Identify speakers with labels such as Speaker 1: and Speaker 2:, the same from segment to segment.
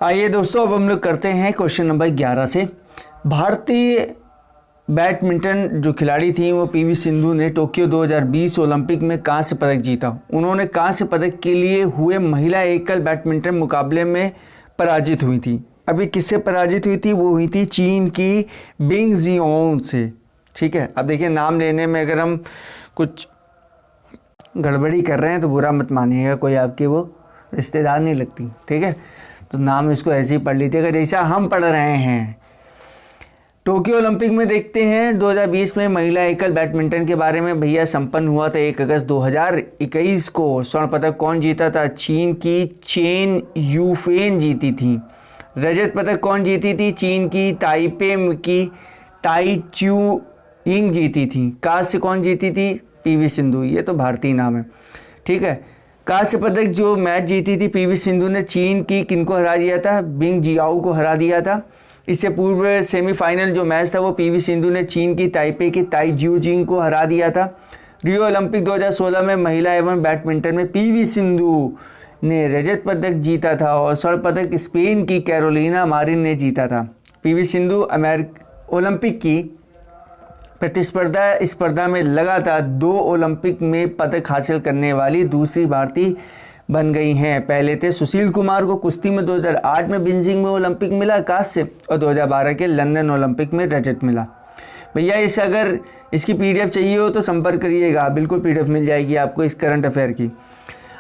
Speaker 1: आइए दोस्तों, अब हम लोग करते हैं क्वेश्चन नंबर 11 से। भारतीय बैडमिंटन जो खिलाड़ी थी वो पीवी सिंधु ने टोक्यो 2020 ओलंपिक में कांस्य पदक जीता। उन्होंने कांस्य पदक के लिए हुए महिला एकल बैडमिंटन मुकाबले में पराजित हुई थी। अभी किससे पराजित हुई थी? वो हुई थी चीन की बिंग जिओंग से। ठीक है, अब देखिए नाम लेने में अगर हम कुछ गड़बड़ी कर रहे हैं तो बुरा मत मानिएगा, कोई आपके वो रिश्तेदार नहीं लगती। ठीक है, तो नाम इसको ऐसे ही पढ़ लीजिएगा जैसा हम पढ़ रहे हैं। टोक्यो ओलंपिक में देखते हैं 2020 में महिला एकल बैडमिंटन के बारे में भैया संपन्न हुआ था 1 अगस्त 2021 को। स्वर्ण पदक कौन जीता था? चीन की चेन यूफेन जीती थी। रजत पदक कौन जीती थी? चीन की ताइपे की टाई च्यू यिंग जीती थी। कांस्य कौन जीती थी? पीवी सिंधु। ये तो भारतीय नाम है। ठीक है, कांस्य पदक जो मैच जीती थी पीवी सिंधु ने चीन की किनको हरा दिया था? बिंग जियाओ को हरा दिया था। इससे पूर्व सेमीफाइनल जो मैच था वो पीवी सिंधु ने चीन की ताइपे की ताई ज्यू जिंग को हरा दिया था। रियो ओलंपिक 2016 में महिला एवं बैडमिंटन में पीवी सिंधु ने रजत पदक जीता था और स्वर्ण पदक स्पेन की कैरोलिना मारिन ने जीता था। पीवी सिंधु ओलंपिक की प्रतिस्पर्धा स्पर्धा में लगातार 2 ओलंपिक में पदक हासिल करने वाली दूसरी भारतीय बन गई हैं। पहले थे सुशील कुमार को कुश्ती में 2008 में बीजिंग में ओलंपिक मिला कांस्य और 2012 के लंदन ओलंपिक में रजत मिला। भैया इस अगर इसकी पीडीएफ चाहिए हो तो संपर्क करिएगा, बिल्कुल पीडीएफ मिल जाएगी आपको इस करंट अफेयर की।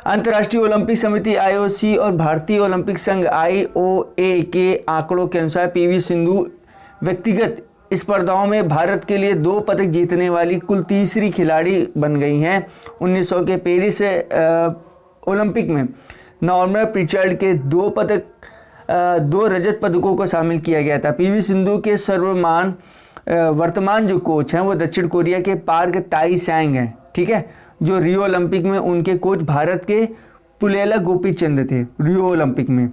Speaker 1: अंतर्राष्ट्रीय ओलंपिक समिति आईओसी और भारतीय ओलंपिक संघ आईओए के आंकड़ों के अनुसार पीवी सिंधु व्यक्तिगत स्पर्धाओं में भारत के लिए 2 पदक जीतने वाली कुल तीसरी खिलाड़ी बन गई हैं। 1900 के पेरिस ओलंपिक में नॉर्मन प्रिचर्ड के 2 रजत पदकों को शामिल किया गया था। पीवी सिंधु के वर्तमान जो कोच हैं वो दक्षिण कोरिया के पार्क ताई सैंग हैं। ठीक है, जो रियो ओलंपिक में उनके कोच भारत के पुलेला गोपीचंद थे रियो ओलंपिक में।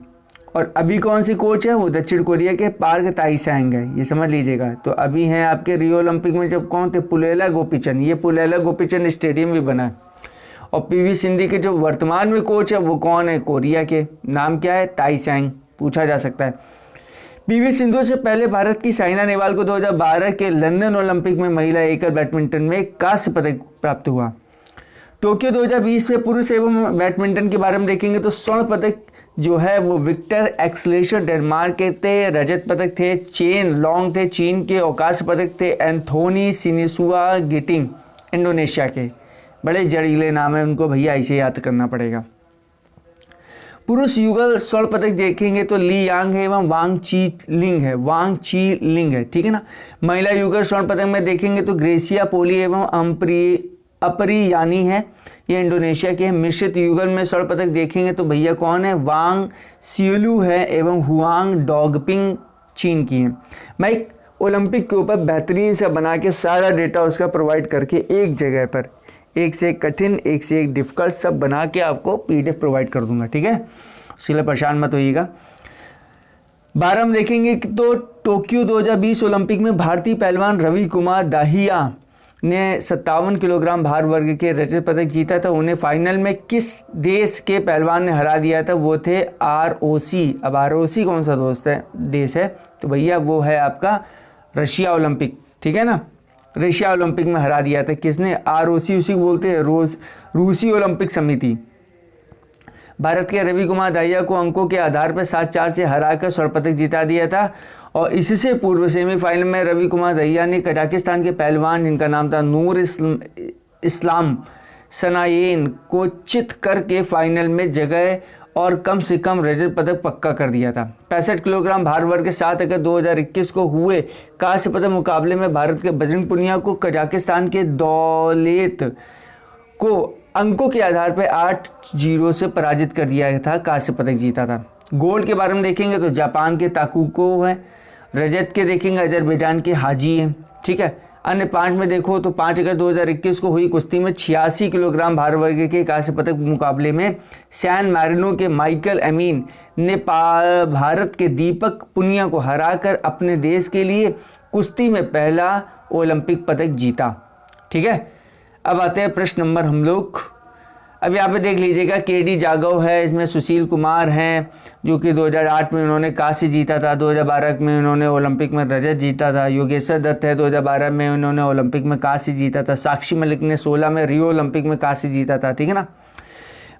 Speaker 1: और अभी कौन सी कोच है? वो दक्षिण कोरिया के पार्क ताई सैंग है, ये समझ लीजिएगा। तो अभी हैं आपके रियो ओलंपिक में जब कौन थे? पुलेला गोपीचंद। ये पुलेला गोपीचंद स्टेडियम भी बना है। और पीवी सिंधु के जो वर्तमान में कोच है वो कौन है? कोरिया के। नाम क्या है? ताई सैंग। पूछा जा सकता है। पीवी सिंधु से पहले भारत की साइना नेहवाल को 2012 के लंदन ओलंपिक में महिला एकल बैडमिंटन में कांस्य पदक प्राप्त हुआ। टोक्यो 2020 में पुरुष एवं बैडमिंटन के बारे में देखेंगे तो स्वर्ण पदक जो है वो विक्टर एक्सलेशर डेनमार्क के थे। रजत पदक थे चेन लॉन्ग थे चीन के। और कांस्य पदक थे एंथोनी सिनिसुआ गिटिंग इंडोनेशिया के। बड़े जड़ीले नाम है उनको भैया, ऐसे याद करना पड़ेगा। पुरुष युगल स्वर्ण पदक देखेंगे तो ली यांग है एवं वांग ची लिंग है। ठीक है ना। महिला युगल स्वर्ण पदक में देखेंगे तो ग्रेसिया पोली एवं अपरियानी है, ये इंडोनेशिया के। मिश्रित युगल में स्वर्ण पदक देखेंगे तो भैया कौन है? वांग सियुलू है एवं हुआंग डॉगपिंग चीन की है। मैं एक ओलंपिक के ऊपर बेहतरीन से बना के सारा डेटा उसका प्रोवाइड करके एक जगह पर एक से एक कठिन एक से एक डिफिकल्ट सब बना के आपको पीडीएफ प्रोवाइड कर दूंगा। ठीक है, इसके लिए परेशान मत होइएगा। 12 हम देखेंगे कि तो टोक्यो 2020 ओलंपिक में भारतीय पहलवान रवि कुमार दाहिया ने 57 किलोग्राम भार वर्ग के रजत पदक जीता था। उन्हें फाइनल में किस देश के पहलवान ने हरा दिया था? वो थे आरओसी। अब आरओसी कौन सा देश है? तो भैया वो है आपका रशिया ओलंपिक। ठीक है ना, रशिया ओलंपिक में हरा दिया था। किसने? आरओसी, उसी को बोलते हैं रूसी ओलंपिक समिति। भारत के रवि कुमार दाहिया को अंकों के आधार पर 7-4 से हराकर स्वर्ण पदक जिता दिया था। और इससे पूर्व सेमीफाइनल में रवि कुमार दाहिया ने कजाकिस्तान के पहलवान जिनका नाम था नूर इस्लाम सनायेन को चित करके फाइनल में जगह और कम से कम रजत पदक पक्का कर दिया था। 65 किलोग्राम भार वर्ग के 7 अगस्त 2021 को हुए कांस्य पदक मुकाबले में भारत के बजरंग पुनिया को कजाकिस्तान के दौलेत को अंकों के आधार पर 8-0 से पराजित कर दिया था, कांस्य पदक जीता था। गोल्ड के बारे में देखेंगे तो जापान के ताकुको है। रजत के देखेंगे अजरबैजान के हाजी है। ठीक है, अन्य 5 में देखो तो 5 अगस्त 2021 को हुई कुश्ती में 86 किलोग्राम भार वर्ग के कांस्य पदक मुकाबले में सैन मारिनो के माइकल अमीन ने भारत के दीपक पुनिया को हराकर अपने देश के लिए कुश्ती में पहला ओलंपिक पदक जीता। ठीक है, अब आते हैं प्रश्न नंबर हम लोग अब यहाँ पे देख लीजिएगा, केडी जागव है, इसमें सुशील कुमार हैं जो कि 2008 में उन्होंने कांस्य जीता था, 2012 में उन्होंने ओलंपिक में रजत जीता था। योगेश्वर दत्त है, 2012 में उन्होंने ओलंपिक में कांस्य जीता था। साक्षी मलिक ने 16 में रियो ओलंपिक में कांस्य जीता था, ठीक है ना।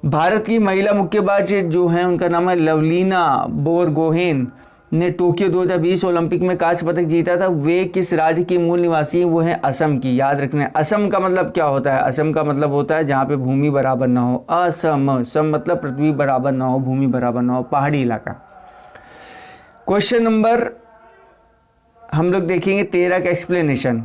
Speaker 1: भारत की महिला मुक्केबाज जो हैं उनका नाम है लवलीना बोरगोहेन, ने टोक्यो 2020 ओलंपिक में कांस्य पदक जीता था। वे किस राज्य की मूल निवासी हैं? वो हैं असम की। याद रखना है, असम का मतलब क्या होता है? असम का मतलब होता है जहाँ पे भूमि बराबर ना हो। असम, सम मतलब पृथ्वी बराबर ना हो, भूमि बराबर ना हो, पहाड़ी इलाका। क्वेश्चन नंबर हम लोग देखेंगे 13 का एक्सप्लेनेशन।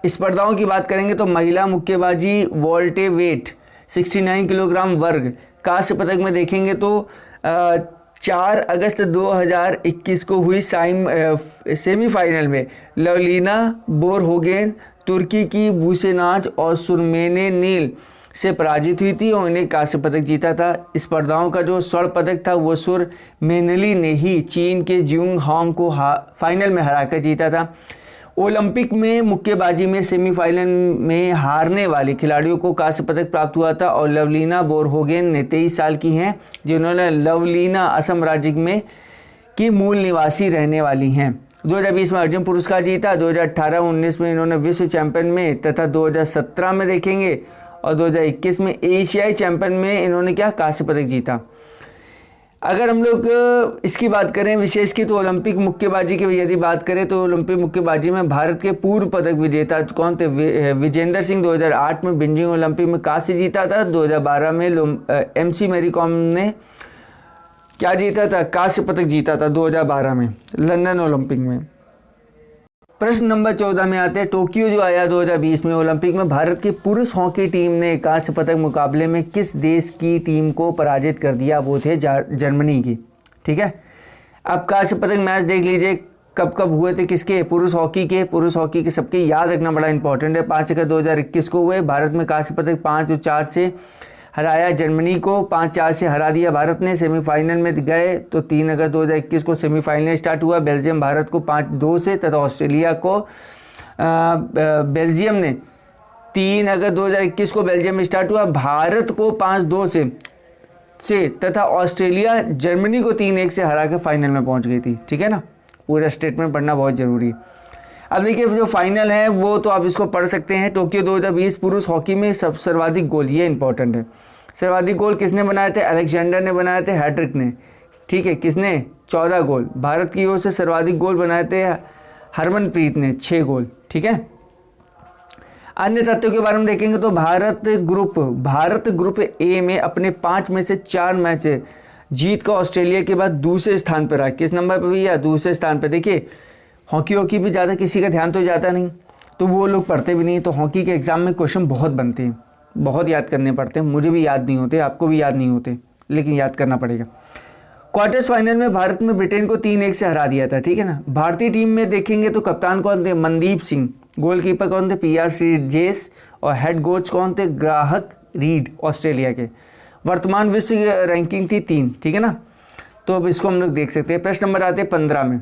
Speaker 1: स्पर्धाओं की बात करेंगे तो महिला मुक्केबाजी वॉल्टे वेट 69 किलोग्राम वर्ग कांस्य पदक में देखेंगे तो 4 अगस्त 2021 को हुई सेमीफाइनल में लवलीना बोरगोहेन तुर्की की बुसेनाज और सुरमेने नील से पराजित हुई थी और इन्हें कांस्य पदक जीता था। स्पर्धाओं का जो स्वर्ण पदक था वो सुरमेनली ने ही चीन के ज्यूंग हांग को फाइनल में हराकर जीता था। ओलंपिक में मुक्केबाजी में सेमीफाइनल में हारने वाले खिलाड़ियों को कांस्य पदक प्राप्त हुआ था और लवलीना बोरगोहेन ने 23 साल की हैं, जिन्होंने लवलीना असम राज्य में की मूल निवासी रहने वाली हैं। 2020 में अर्जुन पुरस्कार जीता, 2018-19 में इन्होंने विश्व चैंपियन में तथा 2017 में देखेंगे और 2021 में एशियाई चैंपियन में इन्होंने क्या कांस्य पदक जीता। अगर हम लोग इसकी बात करें विशेष की तो ओलंपिक मुक्केबाजी की यदि बात करें तो ओलंपिक मुक्केबाजी में भारत के पूर्व पदक विजेता कौन थे? विजेंदर सिंह 2008 में बीजिंग ओलंपिक में कांस्य जीता था। 2012 में MC मैरी कॉम ने क्या जीता था? कांस्य पदक जीता था 2012 में लंदन ओलंपिक में। प्रश्न नंबर 14 में आते हैं, टोक्यो जो आया 2020 में ओलंपिक में भारत की पुरुष हॉकी टीम ने कांस्य पदक मुकाबले में किस देश की टीम को पराजित कर दिया? वो थे जर्मनी की, ठीक है। अब कांस्य पदक मैच देख लीजिए कब कब हुए थे, किसके? पुरुष हॉकी के सबके याद रखना बड़ा इंपॉर्टेंट है। 5 अगस्त 2021 को हुए। भारत में कांस्य पदक 5-4 से हराया जर्मनी को, 5-4 से हरा दिया भारत ने। सेमीफाइनल में गए तो 3 अगस्त 2021 को सेमीफाइनल स्टार्ट हुआ। बेल्जियम भारत को 5-2 से तथा ऑस्ट्रेलिया को बेल्जियम ने 3 अगस्त 2021 को बेल्जियम में स्टार्ट हुआ, भारत को 5-2 से तथा ऑस्ट्रेलिया जर्मनी को 3-1 से हरा के फाइनल में पहुंच गई थी, ठीक है ना। पूरा स्टेटमेंट पढ़ना बहुत ज़रूरी है। अब देखिए जो फाइनल है वो तो आप इसको पढ़ सकते हैं। टोक्यो 2020 पुरुष हॉकी में सर्वाधिक गोल, ये इंपॉर्टेंट है। सर्वाधिक गोल किसने बनाए थे? अलेक्जेंडर ने बनाए थे, हैट्रिक ने, ठीक है। किसने? 14 गोल। भारत की ओर से सर्वाधिक गोल बनाए थे हरमनप्रीत ने, 6 गोल, ठीक है। अन्य तथ्यों के बारे में देखेंगे तो भारत ग्रुप ए में अपने 5 में से 4 मैच जीत का ऑस्ट्रेलिया के बाद दूसरे स्थान पर रहा। किस नंबर पर भैया? दूसरे स्थान पर। देखिए हॉकी भी ज़्यादा किसी का ध्यान तो जाता नहीं, तो वो लोग पढ़ते भी नहीं, तो हॉकी के एग्ज़ाम में क्वेश्चन बहुत बनते हैं, बहुत याद करने पड़ते हैं। मुझे भी याद नहीं होते, आपको भी याद नहीं होते, लेकिन याद करना पड़ेगा। क्वार्टर्स फाइनल में भारत में ब्रिटेन को 3-1 से हरा दिया था, ठीक है ना। भारतीय टीम में देखेंगे तो कप्तान कौन थे? मनदीप सिंह। गोलकीपर कौन थे? PR श्रीजेश। और हेड कोच कौन थे? ग्राहक रीड, ऑस्ट्रेलिया के। वर्तमान विश्व रैंकिंग थी 3, ठीक है ना। तो अब इसको हम लोग देख सकते हैं। प्रश्न नंबर आते हैं 15 में।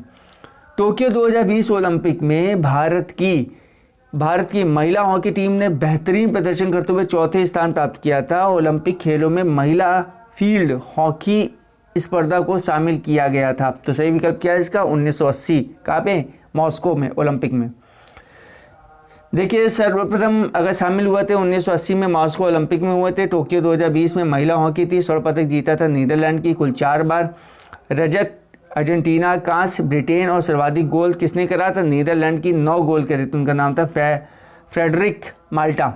Speaker 1: टोक्यो 2020 ओलंपिक में भारत की महिला हॉकी टीम ने बेहतरीन प्रदर्शन करते हुए 4थे स्थान प्राप्त किया था। ओलंपिक खेलों में महिला फील्ड हॉकी स्पर्धा को शामिल किया गया था। तो सही विकल्प क्या है इसका? 1980। कहाँ पे? मॉस्को में, ओलंपिक में। देखिए सर्वप्रथम अगर शामिल हुए थे 1980 में मॉस्को ओलंपिक में हुए थे। टोक्यो 2020 में महिला हॉकी थी। स्वर्ण पदक जीता था नीदरलैंड की कुल 4 बार। रजत अर्जेंटीना, कांस्य ब्रिटेन और सर्वाधिक गोल किसने करा था? नीदरलैंड की 9 गोल करे थे। उनका नाम था फ्रेडरिक माल्टा,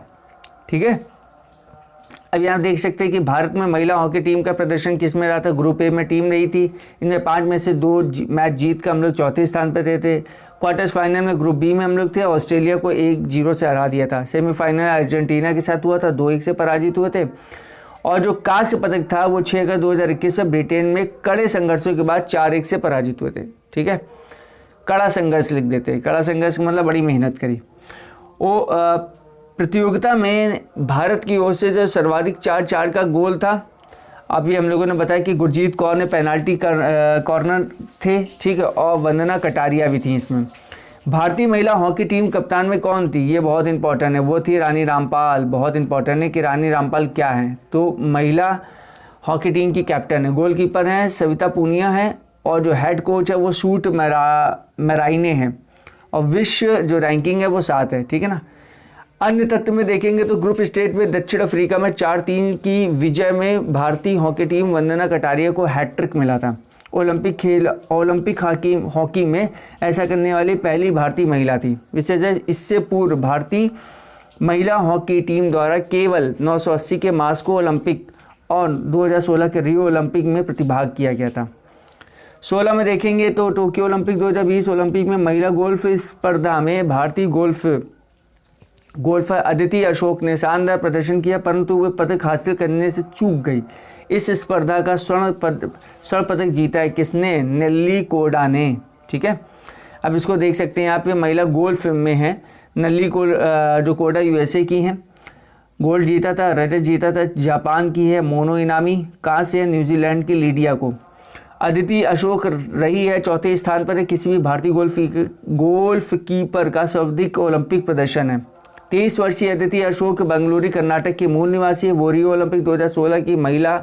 Speaker 1: ठीक है। अब यहाँ देख सकते हैं कि भारत में महिला हॉकी टीम का प्रदर्शन किस में रहा था? ग्रुप ए में टीम रही थी। इनमें 5 में से 2 मैच जीत कर हम लोग 4थे स्थान पर रहे थे। क्वार्टर्स फाइनल में ग्रुप बी में हम लोग थे, ऑस्ट्रेलिया को 1-0 से हरा दिया था। सेमीफाइनल अर्जेंटीना के साथ हुआ था, 2-1 से पराजित हुए थे। और जो कांस्य पदक था वो 6 अगस्त 2021 में ब्रिटेन में कड़े संघर्षों के बाद 4-1 से पराजित हुए थे, ठीक है। कड़ा संघर्ष लिख देते हैं, कड़ा संघर्ष मतलब बड़ी मेहनत करी। वो प्रतियोगिता में भारत की ओर से जो सर्वाधिक 4-4 का गोल था, अभी हम लोगों ने बताया कि गुरजीत कौर ने पेनाल्टी कॉर्नर थे, ठीक है, और वंदना कटारिया भी थी इसमें। भारतीय महिला हॉकी टीम कप्तान में कौन थी, ये बहुत इंपॉर्टेंट है। वो थी रानी रामपाल। बहुत इंपॉर्टेंट है कि रानी रामपाल क्या है, तो महिला हॉकी टीम की कैप्टन है। गोलकीपर हैं सविता पूनिया है, और जो हेड कोच है वो शूट मेराइने हैं, और विश्व जो रैंकिंग है वो 7 है, ठीक है ना। अन्य तथ्य में देखेंगे तो ग्रुप स्टेज में दक्षिण अफ्रीका में 4-3 की विजय में भारतीय हॉकी टीम वंदना कटारिया को हैट्रिक मिला था। ओलंपिक हॉकी में ऐसा करने वाली पहली भारतीय महिला थी। इससे पूर्व भारतीय महिला हॉकी टीम द्वारा केवल 980 के मास्को ओलंपिक और 2016 के रियो ओलंपिक में प्रतिभाग किया गया था। 16 में देखेंगे तो टोक्यो ओलंपिक 2020 ओलंपिक में महिला गोल्फ स्पर्धा में भारतीय गोल्फर अदिति अशोक ने शानदार प्रदर्शन किया, परंतु वे पदक हासिल करने से चूक गई। इस स्पर्धा का स्वर्ण पदक जीता है किसने, नेल्ली कोडा ने, ठीक है। अब इसको देख सकते हैं यहाँ पे महिला गोल्फ में है नेल्ली जो कोडा यूएसए की हैं, गोल्ड जीता था। रजत जीता था जापान की है मोनो इनामी। कांस्य है न्यूजीलैंड की लीडिया को। अदिति अशोक रही है चौथे स्थान पर है। किसी भी भारतीय गोल्फ कीपर का सर्वाधिक ओलंपिक प्रदर्शन है। 23 वर्षीय अदिति अशोक बेंगलुरु कर्नाटक के मूल निवासी है। वो रियो ओलंपिक 2016 की महिला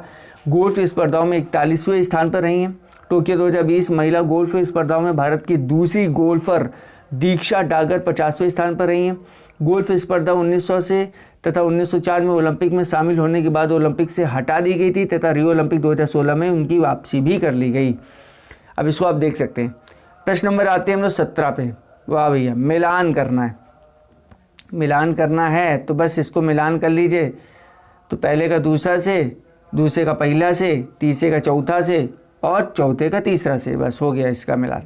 Speaker 1: गोल्फ स्पर्धाओं में 41वें स्थान पर रही हैं। टोक्यो 2020 महिला गोल्फ स्पर्धाओं में भारत की दूसरी गोल्फर दीक्षा डागर 50वें स्थान पर रही हैं। गोल्फ स्पर्धा 1900 से तथा 1904 में ओलंपिक में शामिल होने के बाद ओलंपिक से हटा दी गई थी तथा रियो ओलंपिक 2016 में उनकी वापसी भी कर ली गई। अब इसको आप देख सकते हैं। प्रश्न नंबर आते हैं हम लोग 17 पे। वाह भैया, मिलान करना है। मिलान करना है तो बस इसको मिलान कर लीजिए। तो पहले का दूसरा से, दूसरे का पहला से, तीसरे का चौथा से और चौथे का तीसरा से, बस हो गया इसका मिलान।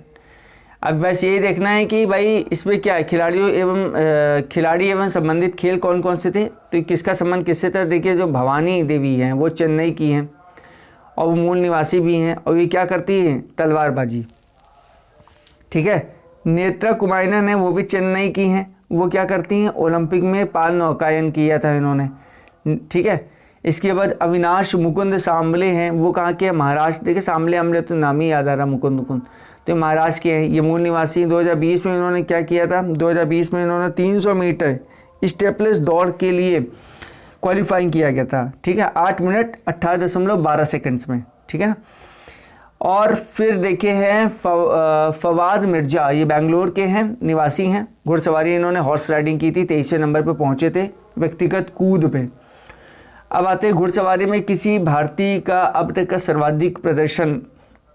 Speaker 1: अब बस ये देखना है कि भाई इसमें क्या है, खिलाड़ी एवं संबंधित खेल कौन कौन से थे। तो किसका संबंध किससे था, देखिए जो भवानी देवी हैं वो चेन्नई की हैं और वो मूल निवासी भी हैं, और ये क्या करती हैं, तलवारबाजी, ठीक है। नेत्रा कुमारन है, वो भी चेन्नई की हैं, वो क्या करती हैं, ओलंपिक में पाल नौकायन किया था इन्होंने, ठीक है। इसके बाद अविनाश मुकुंद सांबले हैं, वो कहाँ के हैं, महाराष्ट्र। देखिए सांबले आमले तो नाम ही याद आ रहा, मुकुंद तो महाराष्ट्र के हैं, ये मूल निवासी। 2020 में इन्होंने क्या किया था, 2020 में इन्होंने 300 मीटर स्टेपलेस दौड़ के लिए क्वालिफाइंग किया गया था, ठीक है, 8 मिनट 18.12 सेकंड्स में, ठीक है। और फिर देखे हैं फवाद मिर्जा, ये बेंगलोर के हैं, निवासी हैं। घुड़सवारी इन्होंने हॉर्स राइडिंग की थी, 23वें नंबर पे पहुंचे थे व्यक्तिगत कूद पे। अब आते हैं घुड़सवारी में किसी भारतीय का अब तक का सर्वाधिक प्रदर्शन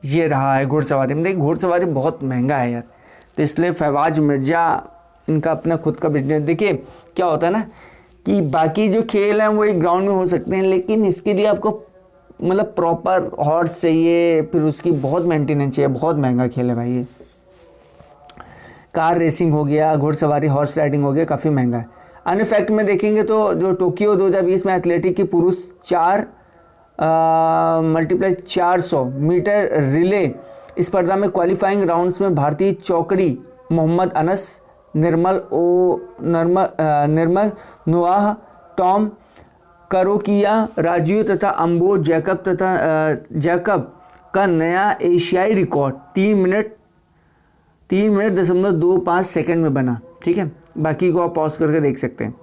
Speaker 1: ये रहा है घुड़सवारी में। देखिए घुड़सवारी बहुत महंगा है यार, तो इसलिए फवाद मिर्जा इनका अपना खुद का बिजनेस। देखिए क्या होता है ना कि बाकी जो खेल हैं वो एक ग्राउंड में हो सकते हैं, लेकिन इसके लिए आपको मतलब प्रॉपर हॉर्स चाहिए, फिर उसकी बहुत मेंटेनेंस चाहिए, बहुत महंगा खेल है भाई ये। कार रेसिंग हो गया, घुड़सवारी हॉर्स राइडिंग हो गया, काफ़ी महंगा है। अन्य फैक्ट में देखेंगे तो जो टोक्यो 2020 में एथलेटिक की पुरुष 4x400 मीटर रिले स्पर्धा में क्वालिफाइंग राउंड्स में भारतीय चौकड़ी मोहम्मद अनस, निर्मल नोआह, टॉम करोकिया, राजीव तथा अम्बो जैकब का नया एशियाई रिकॉर्ड 3 मिनट 0.25 सेकंड में बना, ठीक है। बाकी को आप पॉज करके देख सकते हैं।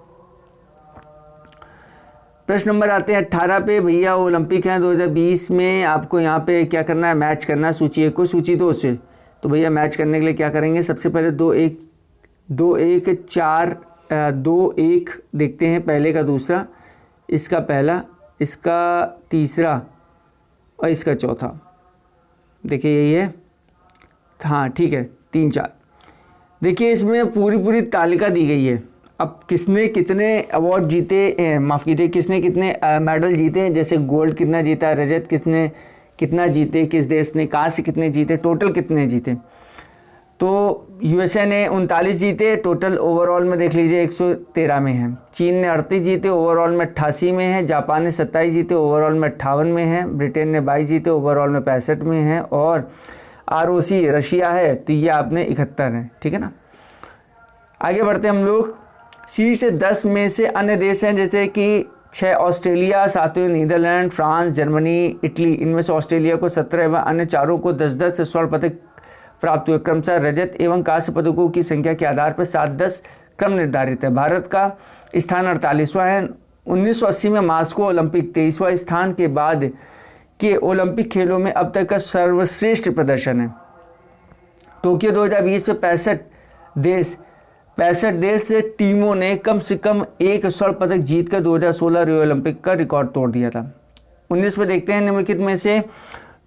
Speaker 1: प्रश्न नंबर आते हैं 18 पे। भैया ओलंपिक हैं 2020 में, आपको यहाँ पे क्या करना है, मैच करना है सूची 1 को सूची 2 से। तो भैया मैच करने के लिए क्या करेंगे, सबसे पहले 2-1 देखते हैं, पहले का दूसरा, इसका पहला, इसका तीसरा और इसका चौथा। देखिए यही है, हाँ ठीक है, 3-4। देखिए इसमें पूरी तालिका दी गई है। अब किसने कितने अवार्ड जीते, माफ़ कीजिए, किसने कितने मेडल जीते, जैसे गोल्ड कितना जीता, रजत किसने कितना जीते, किस देश ने, कांस्य कितने जीते, टोटल कितने जीते। तो यूएसए ने 39 जीते, टोटल ओवरऑल में देख लीजिए 113 में है। चीन ने 38 जीते, ओवरऑल में 88 में है। जापान ने 27 जीते, ओवरऑल में 58 में है। ब्रिटेन ने 22 जीते, ओवरऑल में 65 में है। और ROC रशिया है, तो ये आपने 71 है, ठीक है ना। आगे बढ़ते हम लोग। शीर्ष 10 में से अन्य देश हैं, जैसे कि 6 ऑस्ट्रेलिया, 7वें नीदरलैंड, फ्रांस, जर्मनी, इटली। इनमें से ऑस्ट्रेलिया को 17 व अन्य चारों को 10-10 स्वर्ण पदक प्राप्त हुए। क्रमशः रजत एवं कांस्य पदकों की संख्या के आधार पर 7-10 क्रम निर्धारित है। भारत का स्थान 48वां है। 1980 में मास्को ओलंपिक 23वां स्थान के बाद के ओलंपिक खेलों में अब तक का सर्वश्रेष्ठ प्रदर्शन है। टोक्यो 2020 में 65 देश टीमों ने कम से कम एक स्वर्ण पदक जीतकर 2016 रियो ओलंपिक का रिकॉर्ड तोड़ दिया था। 19 में देखते हैं निम्नलिखित में से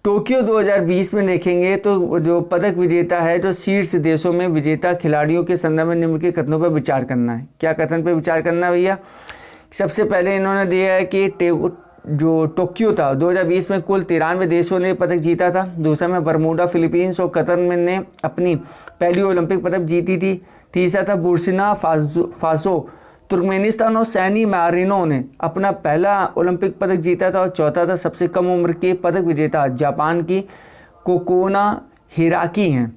Speaker 1: टोक्यो 2020 में देखेंगे तो जो पदक विजेता है, जो शीर्ष देशों में विजेता खिलाड़ियों के संदर्भ में निम्नलिखित कथनों पर विचार करना है। क्या कथन पर विचार करना है भैया? सबसे पहले इन्होंने दिया है कि जो टोक्यो था 2020 में कुल 93 देशों ने पदक जीता था। दूसरा में बरमूडा, फिलीपींस और कतर में ने अपनी पहली ओलंपिक पदक जीती थी। तीसरा था बुर्किना फासो, तुर्कमेनिस्तान और सैनी मैरिनो ने अपना पहला ओलंपिक पदक जीता था। और चौथा था सबसे कम उम्र के पदक विजेता जापान की कोकोना हिराकी हैं।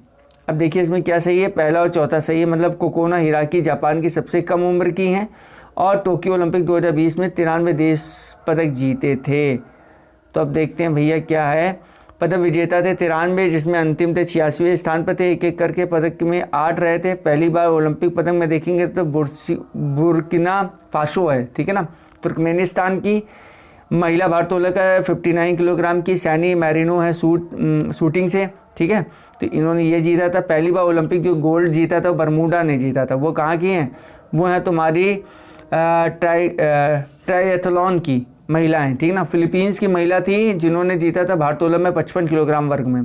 Speaker 1: अब देखिए इसमें क्या सही है, पहला और चौथा सही है, मतलब कोकोना हिराकी जापान की सबसे कम उम्र की हैं और टोक्यो ओलंपिक 2020 में 93 देश पदक जीते थे। तो अब देखते हैं भैया क्या है। पदक विजेता थे 93, जिसमें अंतिम थे 86वें स्थान पर थे। एक एक करके पदक में 8 रहे थे। पहली बार ओलंपिक पदक में देखेंगे तो बुर्किना फासो है, ठीक है ना। तुर्कमेनिस्तान की महिला भारोत्तोलक है 59 किलोग्राम की सैनी मैरिनो है शूटिंग से, ठीक है। तो इन्होंने ये जीता था। पहली बार ओलंपिक जो गोल्ड जीता था बरमूडा ने जीता था। वो कहाँ की हैं? वो हैं तुम्हारी ट्रायथलॉन की महिलाएं, ठीक ना। फिलीपींस की महिला थी जिन्होंने जीता था भारोत्तोलन में 55 किलोग्राम वर्ग में।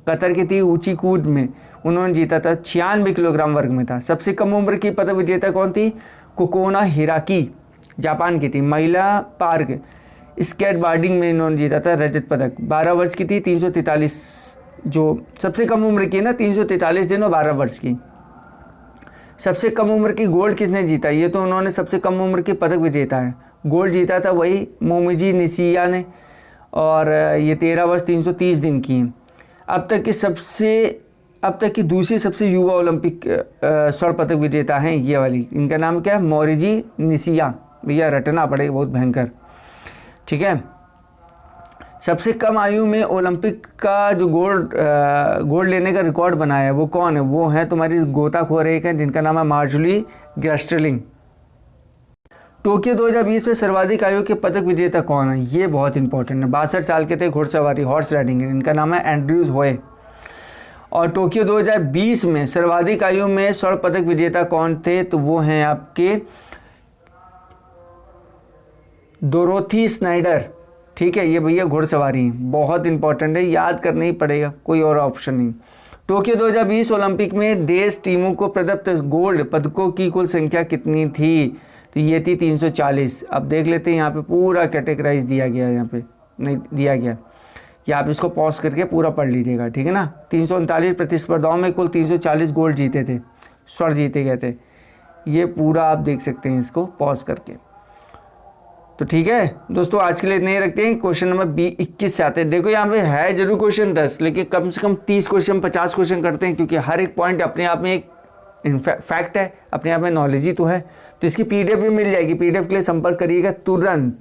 Speaker 1: कतर की थी ऊंची कूद में, उन्होंने जीता था 96 किलोग्राम वर्ग में था। सबसे कम उम्र की पदक विजेता कौन थी? कोकोना हिराकी जापान की थी। महिला पार्क स्केट बोर्डिंग में इन्होंने जीता था रजत पदक। 12 वर्ष की थी। 343 जो सबसे कम उम्र की है ना, 343 दिन और 12 वर्ष की। सबसे कम उम्र की गोल्ड किसने जीता? ये तो उन्होंने सबसे कम उम्र की पदक विजेता है। गोल्ड जीता था वही मोमिजी निशिया ने और ये 13 वर्ष 330 दिन की हैं। अब तक की दूसरी सबसे युवा ओलंपिक स्वर्ण पदक विजेता हैं ये वाली। इनका नाम क्या है? मोरिजी निशिया। भैया रटना पड़ेगा, बहुत भयंकर, ठीक है। सबसे कम आयु में ओलंपिक का जो गोल्ड लेने का रिकॉर्ड बनाया है वो कौन है? वो है तुम्हारी गोताखोर एक है जिनका नाम है मार्जुली ग्रेस्टलिंग। टोक्यो 2020 में सर्वाधिक आयु के पदक विजेता कौन है? ये बहुत इंपॉर्टेंट है। 62 साल के थे, घुड़सवारी हॉर्स राइडिंग, इनका नाम है एंड्रयूज होए। और टोक्यो 2020 में सर्वाधिक आयु में स्वर्ण पदक विजेता कौन थे? तो वो हैं आपके डोरोथी स्नाइडर, ठीक है। ये भैया घुड़सवारी बहुत इंपॉर्टेंट है, याद करना ही पड़ेगा, कोई और ऑप्शन नहीं। टोक्यो 2020 ओलंपिक में देश टीमों को प्रदत्त गोल्ड पदकों की कुल संख्या कितनी थी? तो ये थी 340। अब देख लेते हैं, यहाँ पे पूरा कैटेगराइज दिया गया है, यहाँ पे नहीं दिया गया, या आप इसको पॉज करके पूरा पढ़ लीजिएगा, ठीक है ना। 339 प्रतिस्पर्धाओं में कुल 340 गोल्ड जीते थे, स्वर्ण जीते गए थे। ये पूरा आप देख सकते हैं इसको पॉज करके। तो ठीक है दोस्तों, आज के लिए इतने ही रखते हैं। क्वेश्चन नंबर 21 से आते हैं। देखो यहाँ पे है जरूर क्वेश्चन 10, लेकिन कम से कम 30 क्वेश्चन 50 क्वेश्चन करते हैं, क्योंकि हर एक पॉइंट अपने आप में एक फैक्ट है, अपने आप में नॉलेज ही तो है। तो इसकी PDF भी मिल जाएगी। PDF के लिए संपर्क करिएगा तुरंत।